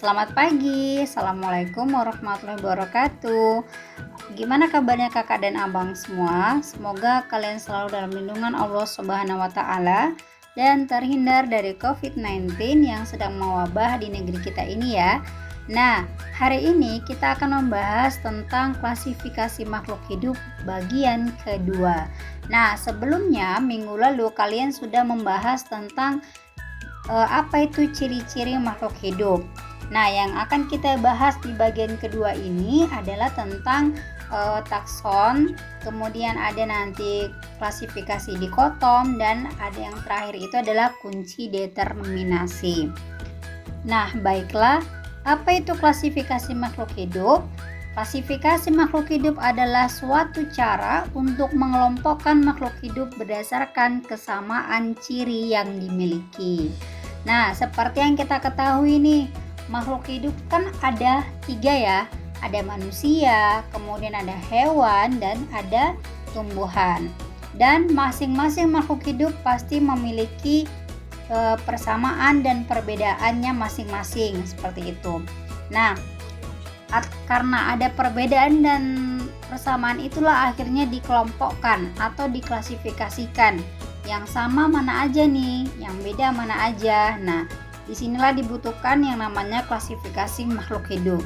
Selamat pagi, Assalamualaikum warahmatullahi wabarakatuh. Gimana kabarnya kakak dan abang semua? Semoga kalian selalu dalam lindungan Allah Subhanahu wa Ta'ala dan terhindar dari COVID-19 yang sedang mewabah di negeri kita ini ya. Nah, hari ini kita akan membahas tentang klasifikasi makhluk hidup bagian kedua. Nah, sebelumnya minggu lalu kalian sudah membahas tentang apa itu ciri-ciri makhluk hidup. Nah, yang akan kita bahas di bagian kedua ini adalah tentang takson, kemudian ada nanti klasifikasi dikotom, dan ada yang terakhir itu adalah kunci determinasi. Nah, baiklah, apa itu klasifikasi makhluk hidup? Klasifikasi makhluk hidup adalah suatu cara untuk mengelompokkan makhluk hidup berdasarkan kesamaan ciri yang dimiliki. Nah, seperti yang kita ketahui nih, makhluk hidup kan ada 3 ya. Ada manusia, kemudian ada hewan, dan ada tumbuhan. Dan masing-masing makhluk hidup pasti memiliki persamaan dan perbedaannya masing-masing, seperti itu. Nah, karena ada perbedaan dan persamaan itulah akhirnya dikelompokkan atau diklasifikasikan. Yang sama mana aja nih, yang beda mana aja. Nah, disinilah dibutuhkan yang namanya klasifikasi makhluk hidup.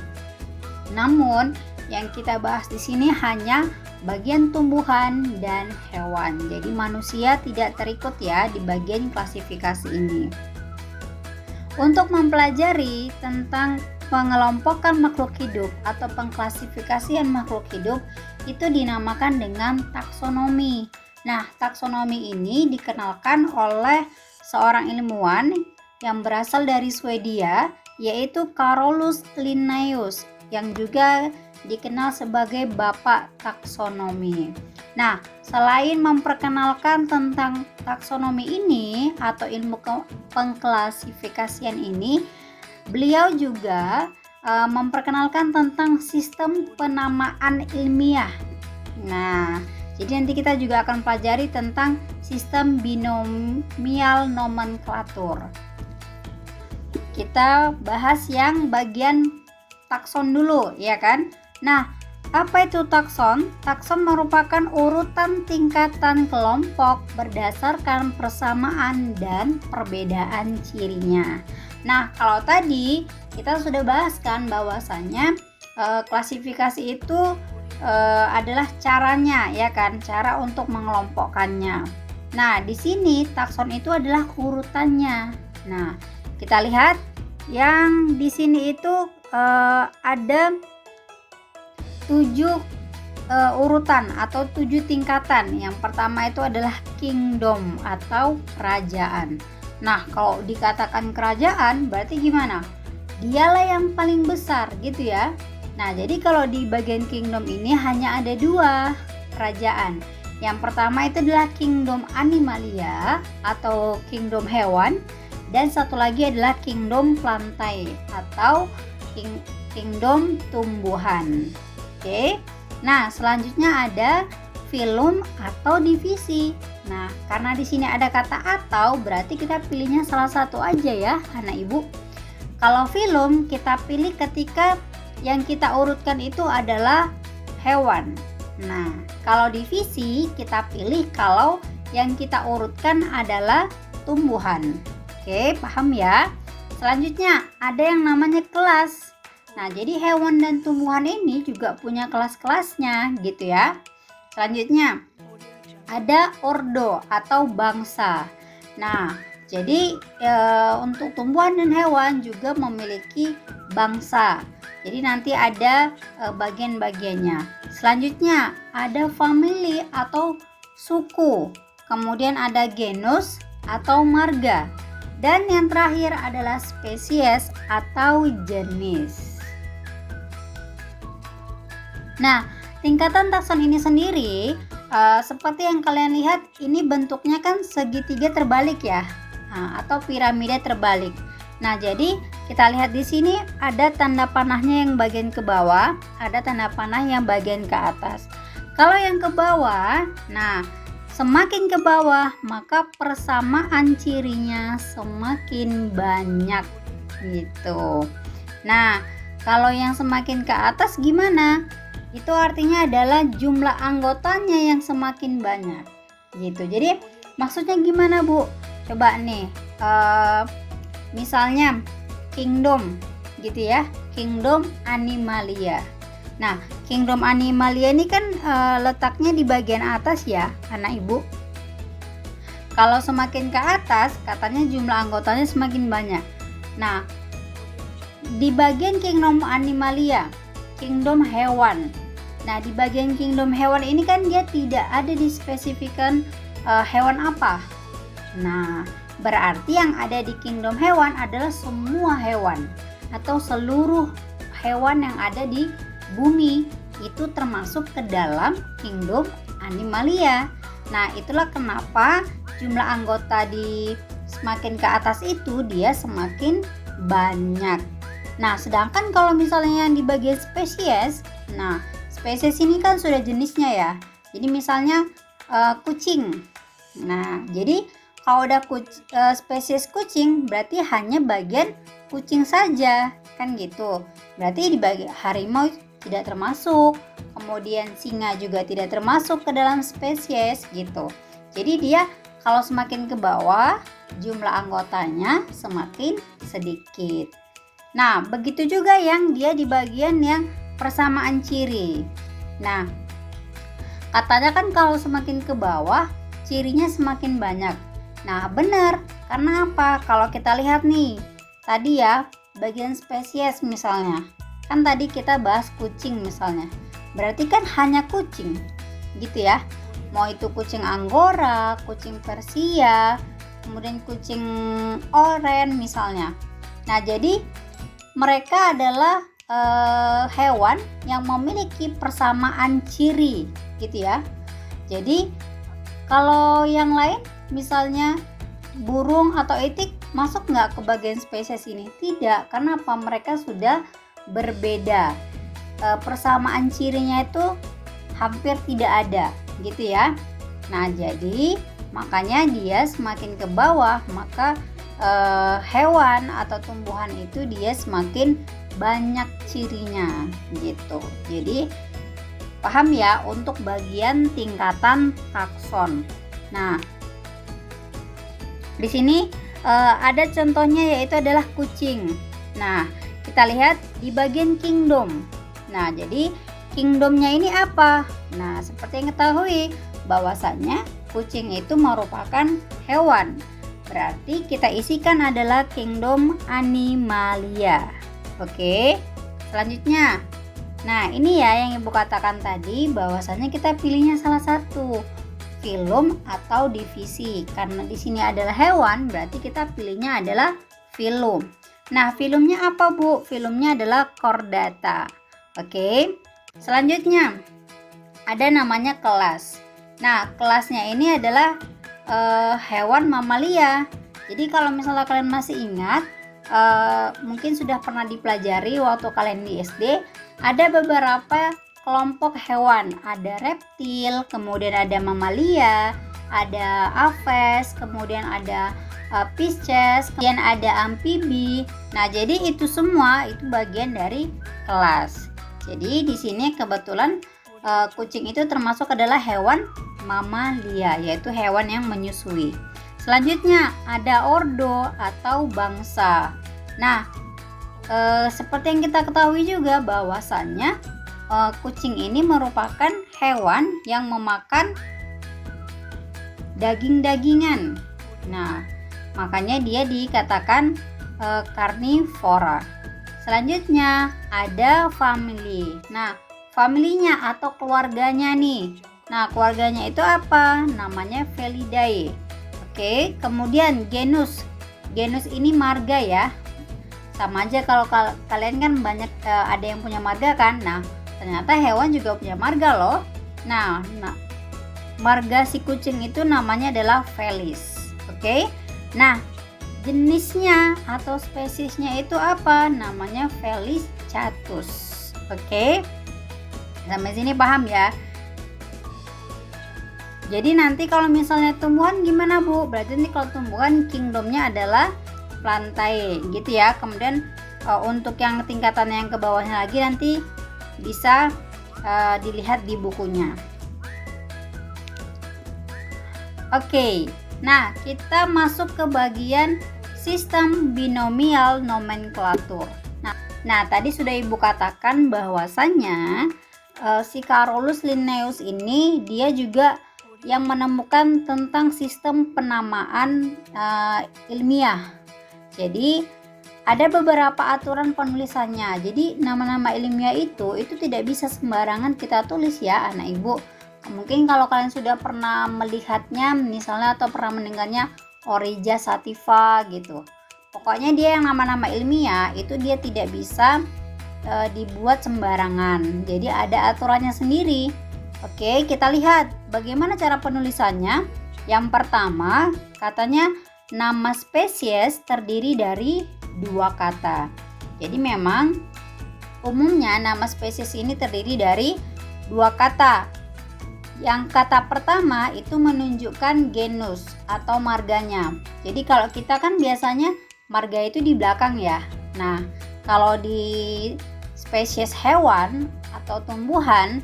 Namun, yang kita bahas di sini hanya bagian tumbuhan dan hewan. Jadi manusia tidak terikut ya di bagian klasifikasi ini. Untuk mempelajari tentang pengelompokan makhluk hidup atau pengklasifikasian makhluk hidup itu dinamakan dengan taksonomi. Nah, taksonomi ini dikenalkan oleh seorang ilmuwan yang berasal dari Swedia, yaitu Carolus Linnaeus, yang juga dikenal sebagai Bapak Taksonomi. Nah, selain memperkenalkan tentang taksonomi ini atau ilmu pengklasifikasian ini, beliau juga memperkenalkan tentang sistem penamaan ilmiah. Nah, jadi nanti kita juga akan pelajari tentang sistem binomial nomenklatur. Kita bahas yang bagian takson dulu, ya kan? Nah, apa itu takson? Takson merupakan urutan tingkatan kelompok berdasarkan persamaan dan perbedaan cirinya. Nah, kalau tadi kita sudah bahas kan bahwasanya klasifikasi itu adalah caranya, ya kan? Cara untuk mengelompokkannya. Nah, di sini takson itu adalah urutannya. Nah, kita lihat yang di sini itu ada 7 urutan atau 7 tingkatan. Yang pertama itu adalah kingdom atau kerajaan. Nah, kalau dikatakan kerajaan berarti gimana? Dialah yang paling besar gitu ya. Nah, jadi kalau di bagian kingdom ini hanya ada 2 kerajaan. Yang pertama itu adalah kingdom animalia atau kingdom hewan. Dan satu lagi adalah kingdom plantae atau kingdom tumbuhan. Oke. Nah, selanjutnya ada filum atau divisi. Nah, karena di sini ada kata atau, berarti kita pilihnya salah satu aja ya, anak ibu. Kalau filum kita pilih ketika yang kita urutkan itu adalah hewan. Nah, kalau divisi kita pilih kalau yang kita urutkan adalah tumbuhan. Oke, paham ya? Selanjutnya ada yang namanya kelas. Nah, jadi hewan dan tumbuhan ini juga punya kelas-kelasnya gitu ya. Selanjutnya ada ordo atau bangsa. Nah, jadi untuk tumbuhan dan hewan juga memiliki bangsa. Jadi nanti ada bagian-bagiannya. Selanjutnya ada family atau suku. Kemudian ada genus atau marga. Dan yang terakhir adalah spesies atau jenis. Nah, tingkatan takson ini sendiri seperti yang kalian lihat, ini bentuknya kan segitiga terbalik ya, atau piramida terbalik. Nah, jadi kita lihat di sini ada tanda panahnya yang bagian ke bawah, ada tanda panah yang bagian ke atas. Kalau yang ke bawah, nah semakin ke bawah maka persamaan cirinya semakin banyak gitu. Nah, kalau yang semakin ke atas gimana? Itu artinya adalah jumlah anggotanya yang semakin banyak gitu. Jadi maksudnya gimana, Bu? Coba nih, misalnya kingdom gitu ya, kingdom Animalia. Nah, kingdom Animalia ini kan letaknya di bagian atas ya, anak ibu. Kalau semakin ke atas, katanya jumlah anggotanya semakin banyak. Nah, di bagian kingdom Animalia, kingdom hewan. Nah, di bagian kingdom hewan ini kan dia tidak ada dispesifikan hewan apa. Nah, berarti yang ada di kingdom hewan adalah semua hewan atau seluruh hewan yang ada di bumi, itu termasuk ke dalam kingdom Animalia. Nah, itulah kenapa jumlah anggota di semakin ke atas itu dia semakin banyak. Nah, sedangkan kalau misalnya yang di bagian spesies, nah spesies ini kan sudah jenisnya ya. Jadi misalnya kucing. Nah, jadi kalau udah spesies kucing berarti hanya bagian kucing saja, kan gitu. Berarti di bagian harimau tidak termasuk, kemudian singa juga tidak termasuk ke dalam spesies gitu. Jadi dia kalau semakin ke bawah jumlah anggotanya semakin sedikit. Nah, begitu juga yang dia di bagian yang persamaan ciri. Nah, katanya kan kalau semakin ke bawah cirinya semakin banyak. Nah, benar. Karena apa? Kalau kita lihat nih, tadi ya bagian spesies misalnya. Kan tadi kita bahas kucing misalnya. Berarti kan hanya kucing. Gitu ya. Mau itu kucing Angora, kucing Persia, kemudian kucing oren misalnya. Nah, jadi mereka adalah hewan yang memiliki persamaan ciri gitu ya. Jadi kalau yang lain misalnya burung atau itik masuk nggak ke bagian spesies ini? Tidak, karena apa? Mereka sudah berbeda. Persamaan cirinya itu hampir tidak ada gitu ya. Nah, jadi makanya dia semakin ke bawah, maka hewan atau tumbuhan itu dia semakin banyak cirinya gitu. Jadi paham ya untuk bagian tingkatan takson. Nah, di sini ada contohnya yaitu adalah kucing. Nah, kita lihat di bagian kingdom. Nah, jadi kingdomnya ini apa? Nah, seperti yang ketahui bahwasannya kucing itu merupakan hewan. Berarti kita isikan adalah kingdom Animalia. Oke, selanjutnya. Nah, ini ya yang ibu katakan tadi bahwasannya kita pilihnya salah satu, filum atau divisi. Karena di sini adalah hewan, berarti kita pilihnya adalah filum. Nah, filumnya apa, Bu? Filumnya adalah Chordata. Oke. Selanjutnya ada namanya kelas. Nah, kelasnya ini adalah hewan mamalia. Jadi kalau misalnya kalian masih ingat, mungkin sudah pernah dipelajari waktu kalian di SD, ada beberapa kelompok hewan. Ada reptil, kemudian ada mamalia, ada aves, kemudian ada Pisces, kemudian ada amfibi. Nah, jadi itu semua itu bagian dari kelas. Jadi di sini kebetulan kucing itu termasuk adalah hewan mamalia, yaitu hewan yang menyusui. Selanjutnya ada ordo atau bangsa. Nah, seperti yang kita ketahui juga bahwasannya kucing ini merupakan hewan yang memakan daging-dagingan. Nah, makanya dia dikatakan karnivora. Selanjutnya ada family. Nah, familinya atau keluarganya nih. Nah, keluarganya itu apa? Namanya Felidae. Oke, kemudian genus. Genus ini marga ya. Sama aja kalau kalian kan banyak ada yang punya marga kan. Nah, ternyata hewan juga punya marga loh. Nah, marga si kucing itu namanya adalah Felis. Oke. Nah, jenisnya atau spesiesnya itu apa? Namanya Felis catus. Oke. Sampai sini paham ya? Jadi nanti kalau misalnya tumbuhan gimana, Bu? Berarti nanti kalau tumbuhan kingdomnya adalah Plantae gitu ya. Kemudian untuk yang tingkatan yang ke bawahnya lagi nanti bisa dilihat di bukunya. Oke, nah kita masuk ke bagian sistem binomial nomenklatur. Nah, tadi sudah Ibu katakan bahwasannya si Carolus Linnaeus ini dia juga yang menemukan tentang sistem penamaan ilmiah. Jadi ada beberapa aturan penulisannya. Jadi nama-nama ilmiah itu tidak bisa sembarangan kita tulis ya anak Ibu. Mungkin kalau kalian sudah pernah melihatnya misalnya atau pernah mendengarnya Orija Sativa gitu. Pokoknya dia yang nama-nama ilmiah itu dia tidak bisa dibuat sembarangan. Jadi ada aturannya sendiri. Oke, kita lihat bagaimana cara penulisannya. Yang pertama, katanya nama spesies terdiri dari 2 kata. Jadi memang umumnya nama spesies ini terdiri dari 2 kata. Yang kata pertama itu menunjukkan genus atau marganya. Jadi kalau kita kan biasanya marga itu di belakang ya. Nah, kalau di spesies hewan atau tumbuhan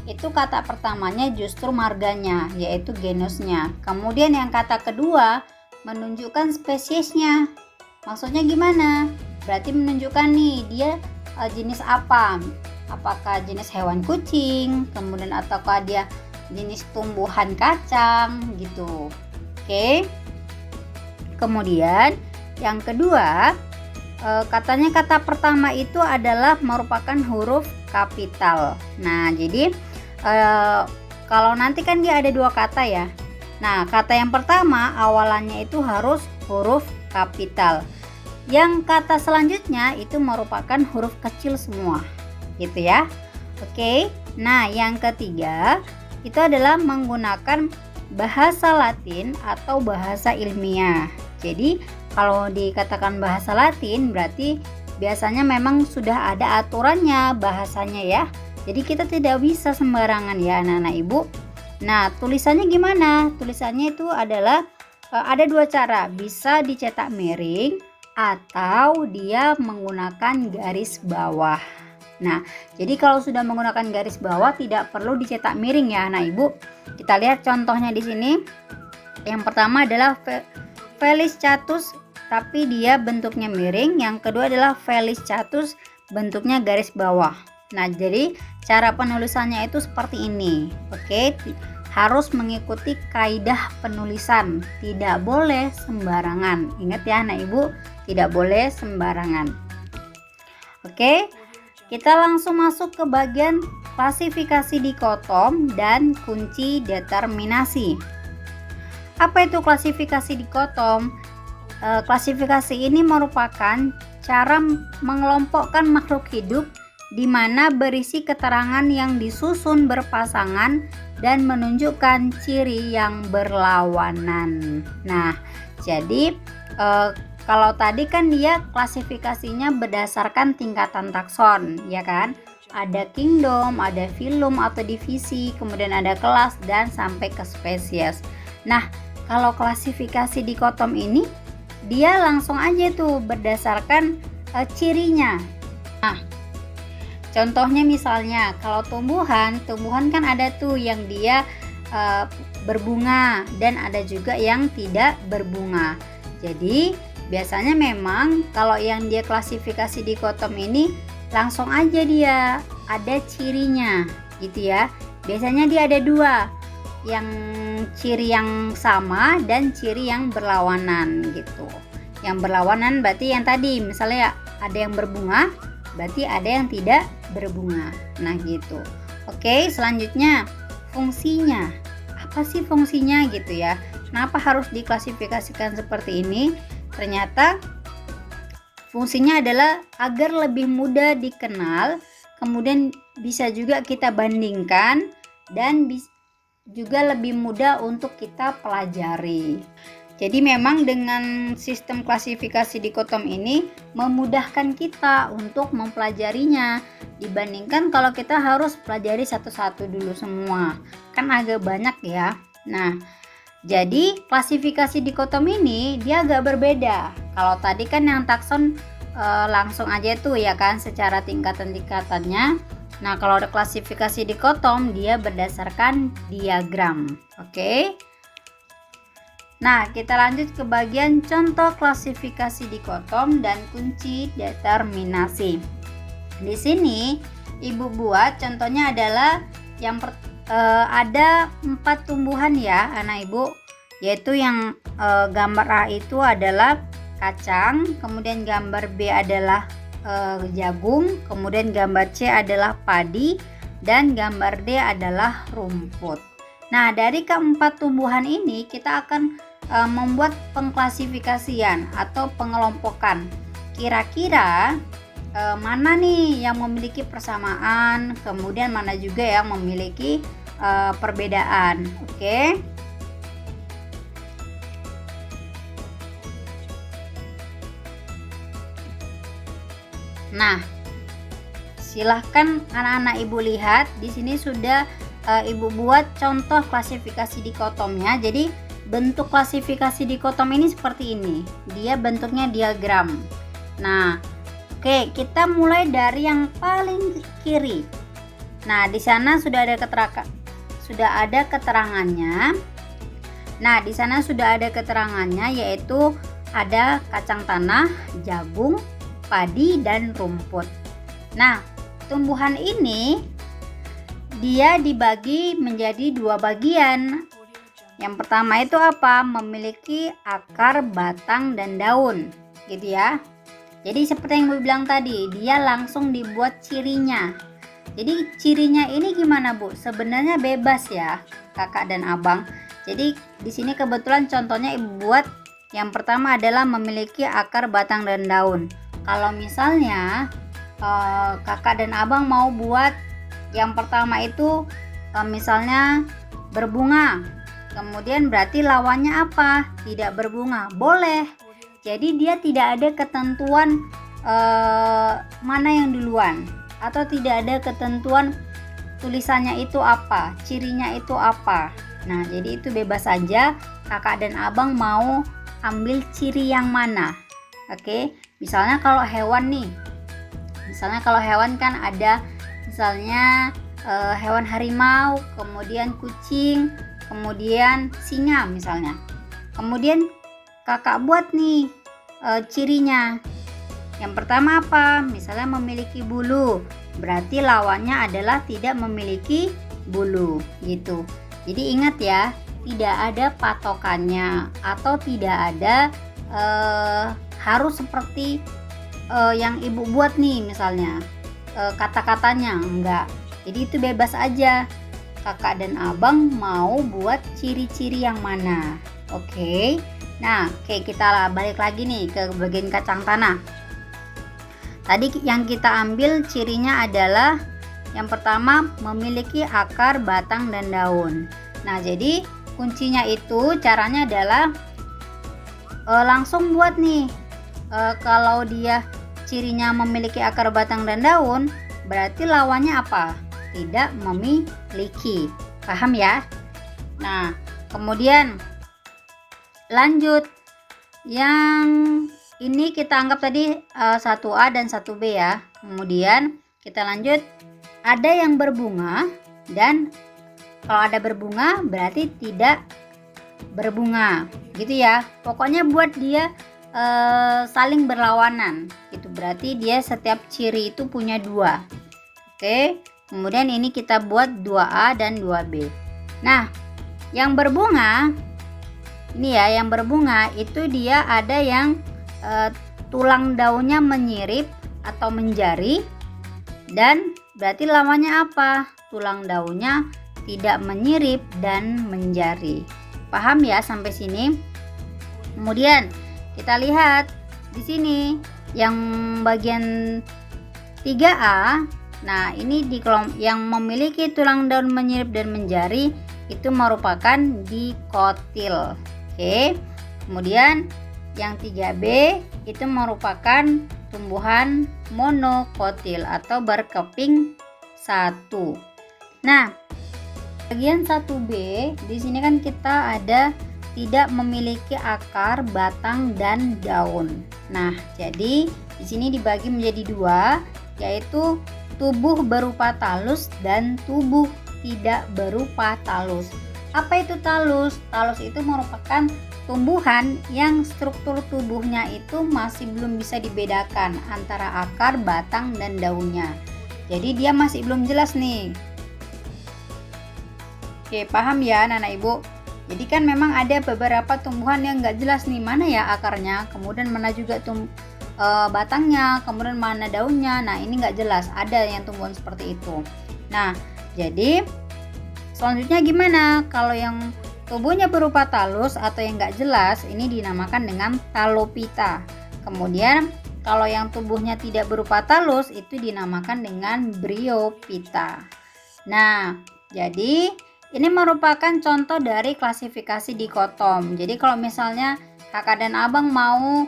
itu kata pertamanya justru marganya, yaitu genusnya. Kemudian yang kata kedua menunjukkan spesiesnya. Maksudnya gimana? Berarti menunjukkan nih dia jenis apa? Apakah jenis hewan kucing, kemudian ataukah dia jenis tumbuhan kacang gitu. Oke. Kemudian yang kedua, katanya kata pertama itu adalah merupakan huruf kapital. Nah, jadi kalau nanti kan dia ada 2 kata ya. Nah, kata yang pertama awalannya itu harus huruf kapital. Yang kata selanjutnya itu merupakan huruf kecil semua. Gitu ya. Oke. Nah, yang ketiga itu adalah menggunakan bahasa Latin atau bahasa ilmiah. Jadi, kalau dikatakan bahasa Latin berarti biasanya memang sudah ada aturannya bahasanya ya. Jadi kita tidak bisa sembarangan ya anak-anak Ibu. Nah, tulisannya gimana? Tulisannya itu adalah ada 2 cara. Bisa dicetak miring atau dia menggunakan garis bawah. Nah, jadi kalau sudah menggunakan garis bawah tidak perlu dicetak miring ya anak Ibu. Kita lihat contohnya di sini. Yang pertama adalah Felis Catus tapi dia bentuknya miring. Yang kedua adalah Felis Catus bentuknya garis bawah. Nah, jadi cara penulisannya itu seperti ini. Oke, harus mengikuti kaidah penulisan. Tidak boleh sembarangan. Ingat ya anak Ibu, tidak boleh sembarangan. Oke, kita langsung masuk ke bagian klasifikasi dikotom dan kunci determinasi. Apa itu klasifikasi dikotom? Klasifikasi ini merupakan cara mengelompokkan makhluk hidup di mana berisi keterangan yang disusun berpasangan dan menunjukkan ciri yang berlawanan. Nah, jadi kalau tadi kan dia klasifikasinya berdasarkan tingkatan takson, ya kan? Ada kingdom, ada filum atau divisi, kemudian ada kelas dan sampai ke spesies. Nah, kalau klasifikasi dikotom ini dia langsung aja tuh berdasarkan cirinya. Nah, contohnya misalnya kalau tumbuhan kan ada tuh yang dia berbunga dan ada juga yang tidak berbunga. Jadi biasanya memang kalau yang dia klasifikasi dikotom ini langsung aja dia ada cirinya gitu ya. Biasanya dia ada 2, yang ciri yang sama dan ciri yang berlawanan gitu. Yang berlawanan berarti yang tadi misalnya ada yang berbunga, berarti ada yang tidak berbunga. Nah gitu. Oke, selanjutnya fungsinya. Apa sih fungsinya gitu ya? Kenapa harus diklasifikasikan seperti ini? Ternyata fungsinya adalah agar lebih mudah dikenal, kemudian bisa juga kita bandingkan dan juga lebih mudah untuk kita pelajari. Jadi memang dengan sistem klasifikasi dikotom ini memudahkan kita untuk mempelajarinya dibandingkan kalau kita harus pelajari satu-satu dulu semua. Kan agak banyak ya. Nah, jadi klasifikasi dikotom ini dia agak berbeda. Kalau tadi kan yang takson langsung aja tuh ya kan, secara tingkatan-tingkatannya. Nah, kalau ada klasifikasi dikotom, dia berdasarkan diagram. Oke. Nah, kita lanjut ke bagian contoh klasifikasi dikotom dan kunci determinasi. Di sini Ibu buat contohnya adalah ada 4 tumbuhan ya anak Ibu, yaitu yang gambar A itu adalah kacang, kemudian gambar B adalah jagung, kemudian gambar C adalah padi, dan gambar D adalah rumput. Nah, dari keempat tumbuhan ini kita akan membuat pengklasifikasian atau pengelompokan. Kira-kira mana nih yang memiliki persamaan, kemudian mana juga yang memiliki perbedaan. Oke. Nah, silahkan anak-anak Ibu lihat di sini sudah Ibu buat contoh klasifikasi dikotomnya. Jadi bentuk klasifikasi dikotom ini seperti ini. Dia bentuknya diagram. Nah, oke, kita mulai dari yang paling kiri. Nah, di sana sudah ada keterangannya. Nah, di sana sudah ada keterangannya, yaitu ada kacang tanah, jagung, padi, dan rumput. Nah, tumbuhan ini dia dibagi menjadi 2 bagian. Yang pertama itu apa? Memiliki akar, batang, dan daun, gitu ya. Jadi seperti yang Bu bilang tadi, dia langsung dibuat cirinya. Jadi cirinya ini gimana Bu? Sebenarnya bebas ya, Kakak dan Abang. Jadi di sini kebetulan contohnya Ibu buat yang pertama adalah memiliki akar, batang, dan daun. Kalau misalnya Kakak dan Abang mau buat yang pertama itu misalnya berbunga, kemudian berarti lawannya apa? Tidak berbunga, boleh. Jadi dia tidak ada ketentuan mana yang duluan, atau tidak ada ketentuan tulisannya itu apa, cirinya itu apa. Nah, jadi itu bebas saja Kakak dan Abang mau ambil ciri yang mana. Oke. Misalnya kalau hewan nih, misalnya kalau hewan kan ada misalnya hewan harimau, kemudian kucing, kemudian singa misalnya. Kemudian Kakak buat nih cirinya. Yang pertama apa? Misalnya memiliki bulu, berarti lawannya adalah tidak memiliki bulu gitu. Jadi ingat ya, tidak ada patokannya atau tidak ada harus seperti yang Ibu buat nih misalnya kata-katanya, enggak. Jadi itu bebas aja, Kakak dan Abang mau buat ciri-ciri yang mana. Oke. Nah, kita balik lagi nih ke bagian kacang tanah. Tadi yang kita ambil cirinya adalah yang pertama memiliki akar, batang, dan daun. Nah, jadi kuncinya itu caranya adalah langsung buat nih. Kalau dia cirinya memiliki akar, batang, dan daun, berarti lawannya apa? Tidak memiliki. Paham ya? Nah, kemudian lanjut. Yang ini kita anggap tadi 1A dan 1B ya. Kemudian kita lanjut. Ada yang berbunga, dan kalau ada berbunga berarti tidak berbunga. Gitu ya. Pokoknya buat dia saling berlawanan. Itu berarti dia setiap ciri itu punya 2. Oke. Kemudian ini kita buat 2A dan 2B. Nah, yang berbunga ini ya, yang berbunga itu dia ada yang tulang daunnya menyirip atau menjari, dan berarti lawannya apa? Tulang daunnya tidak menyirip dan menjari. Paham ya sampai sini? Kemudian kita lihat di sini yang bagian 3A. Nah, ini yang memiliki tulang daun menyirip dan menjari itu merupakan dikotil. Oke. Kemudian yang 3B itu merupakan tumbuhan monokotil atau berkeping 1. Nah, bagian 1B di sini kan kita ada tidak memiliki akar, batang, dan daun. Nah, jadi di sini dibagi menjadi dua, yaitu tubuh berupa talus dan tubuh tidak berupa talus. Apa itu talus? Talus itu merupakan tumbuhan yang struktur tubuhnya itu masih belum bisa dibedakan antara akar, batang, dan daunnya. Jadi dia masih belum jelas nih. Oke, paham ya anak-anak ibu? Jadi kan memang ada beberapa tumbuhan yang nggak jelas nih, mana ya akarnya, kemudian mana juga batangnya, kemudian mana daunnya. Nah, ini nggak jelas, ada yang tumbuhan seperti itu. Nah, jadi selanjutnya gimana? Kalau yang tubuhnya berupa talus atau yang nggak jelas, ini dinamakan dengan talopita. Kemudian kalau yang tubuhnya tidak berupa talus, itu dinamakan dengan bryophyta. Nah, jadi ini merupakan contoh dari klasifikasi dikotom. Jadi kalau misalnya kakak dan abang mau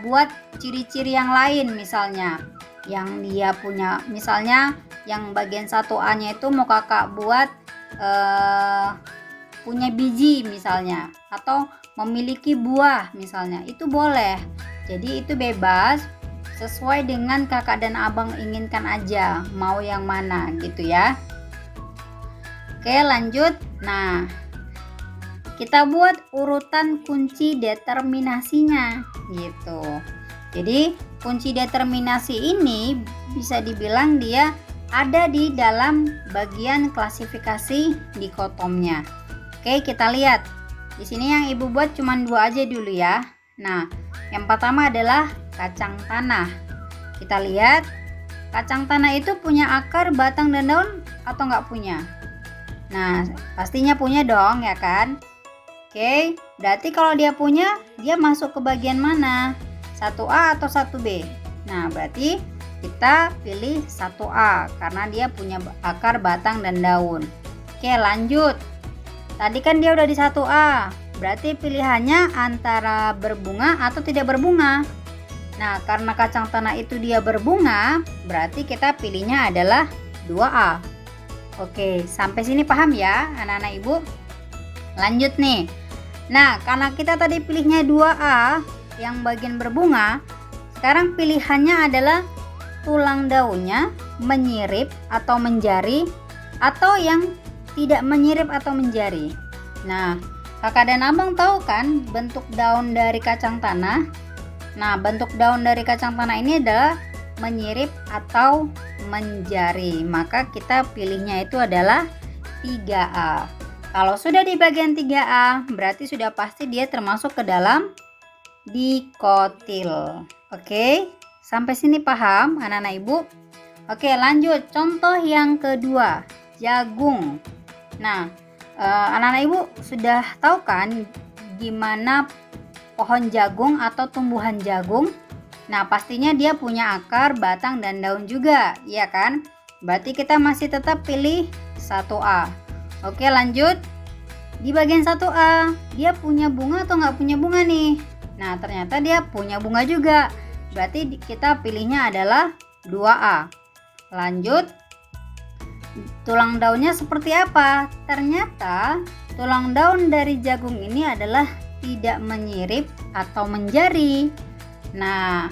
buat ciri-ciri yang lain, misalnya yang dia punya, misalnya yang bagian 1A nya itu mau kakak buat punya biji misalnya, atau memiliki buah misalnya, itu boleh. Jadi itu bebas, sesuai dengan kakak dan abang inginkan aja, mau yang mana gitu ya. Oke, lanjut. Nah, kita buat urutan kunci determinasinya gitu. Jadi kunci determinasi ini bisa dibilang dia ada di dalam bagian klasifikasi dikotomnya. Oke, kita lihat. Di sini yang ibu buat cuma dua aja dulu ya. Nah, yang pertama adalah kacang tanah. Kita lihat, kacang tanah itu punya akar, batang, dan daun atau nggak punya? Nah, pastinya punya dong ya kan? Oke, berarti kalau dia punya, dia masuk ke bagian mana? 1A atau 1B? Nah, berarti kita pilih 1A karena dia punya akar, batang, dan daun. Oke, lanjut. Tadi kan dia udah di 1A, berarti pilihannya antara berbunga atau tidak berbunga. Nah, karena kacang tanah itu dia berbunga, berarti kita pilihnya adalah 2A. Oke, sampai sini paham ya anak-anak ibu? Lanjut nih. Nah, karena kita tadi pilihnya 2A yang bagian berbunga, sekarang pilihannya adalah tulang daunnya menyirip atau menjari, atau yang tidak menyirip atau menjari. Nah, kakak dan abang tahu kan bentuk daun dari kacang tanah? Nah, bentuk daun dari kacang tanah ini adalah menyirip atau menjari. Maka kita pilihnya itu adalah 3A. Kalau sudah di bagian 3A, berarti sudah pasti dia termasuk ke dalam dikotil. Oke, sampai sini paham anak-anak ibu? Oke, lanjut. Contoh yang kedua, jagung. Nah, anak-anak ibu sudah tahu kan gimana pohon jagung atau tumbuhan jagung? Nah, pastinya dia punya akar, batang, dan daun juga, ya kan? Berarti kita masih tetap pilih 1A. Oke, lanjut. Di bagian 1A, dia punya bunga atau nggak punya bunga nih? Nah, ternyata dia punya bunga juga. Berarti kita pilihnya adalah 2A. Lanjut. Tulang daunnya seperti apa? Ternyata tulang daun dari jagung ini adalah tidak menyirip atau menjari. Nah,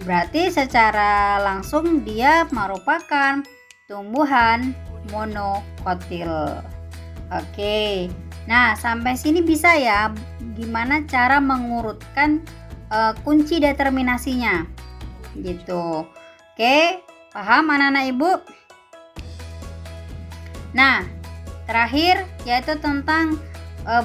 berarti secara langsung dia merupakan tumbuhan monokotil. Oke. Nah, sampai sini bisa ya gimana cara mengurutkan kunci determinasinya. Gitu. Oke, paham anak-anak ibu? Nah, terakhir yaitu tentang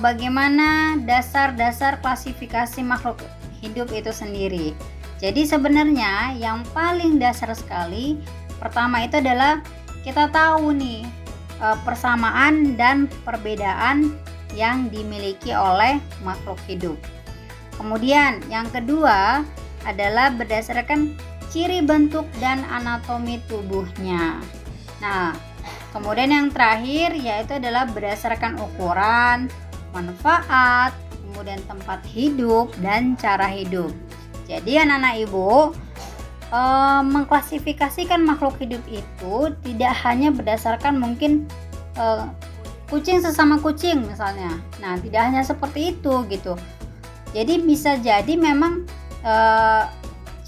bagaimana dasar-dasar klasifikasi makhluk hidup itu sendiri. Jadi sebenarnya yang paling dasar sekali pertama itu adalah kita tahu nih persamaan dan perbedaan yang dimiliki oleh makhluk hidup. Kemudian yang kedua adalah berdasarkan ciri bentuk dan anatomi tubuhnya. Nah, kemudian yang terakhir yaitu adalah berdasarkan ukuran, manfaat, kemudian tempat hidup dan cara hidup. Jadi anak-anak ibu mengklasifikasikan makhluk hidup itu tidak hanya berdasarkan mungkin kucing sesama kucing misalnya. Nah, tidak hanya seperti itu gitu. Jadi bisa jadi memang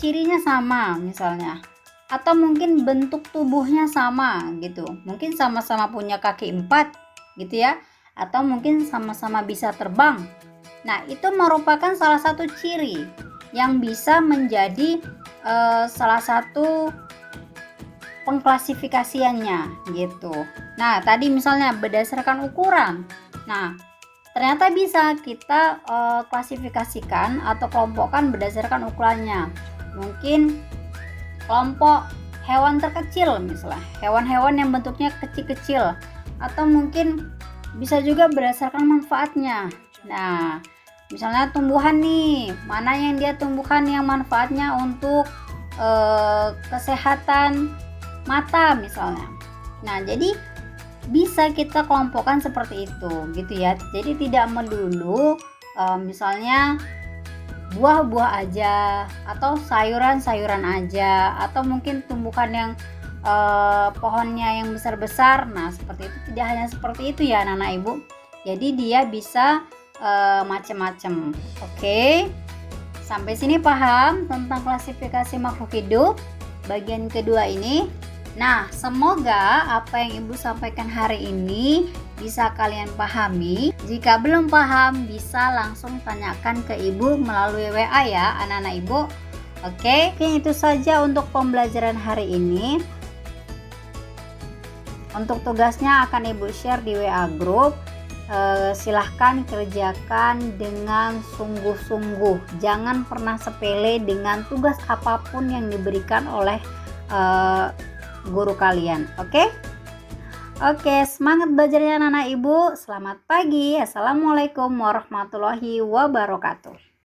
cirinya sama misalnya, atau mungkin bentuk tubuhnya sama gitu. Mungkin sama-sama punya kaki 4 gitu ya, atau mungkin sama-sama bisa terbang. Nah, itu merupakan salah satu ciri yang bisa menjadi salah satu pengklasifikasiannya gitu. Nah, tadi misalnya berdasarkan ukuran. Nah, ternyata bisa kita klasifikasikan atau kelompokkan berdasarkan ukurannya. Mungkin kelompok hewan terkecil misalnya, hewan-hewan yang bentuknya kecil-kecil, atau mungkin bisa juga berdasarkan manfaatnya. Nah, misalnya tumbuhan nih, mana yang dia tumbuhan yang manfaatnya untuk kesehatan mata misalnya. Nah, jadi bisa kita kelompokkan seperti itu gitu ya. Jadi tidak melulu misalnya buah-buah aja, atau sayuran-sayuran aja, atau mungkin tumbuhan yang pohonnya yang besar-besar. Nah, seperti itu, tidak hanya seperti itu ya anak-anak ibu. Jadi dia bisa macam-macam. Oke, sampai sini paham tentang klasifikasi makhluk hidup bagian kedua ini. Nah, semoga apa yang ibu sampaikan hari ini bisa kalian pahami. Jika belum paham, bisa langsung tanyakan ke ibu melalui WA ya anak-anak ibu. Oke, itu saja untuk pembelajaran hari ini. Untuk tugasnya akan ibu share di WA group. Silahkan kerjakan dengan sungguh-sungguh. Jangan pernah sepele dengan tugas apapun yang diberikan oleh guru kalian. Oke, semangat belajarnya anak-anak ibu. Selamat pagi. Assalamualaikum warahmatullahi wabarakatuh.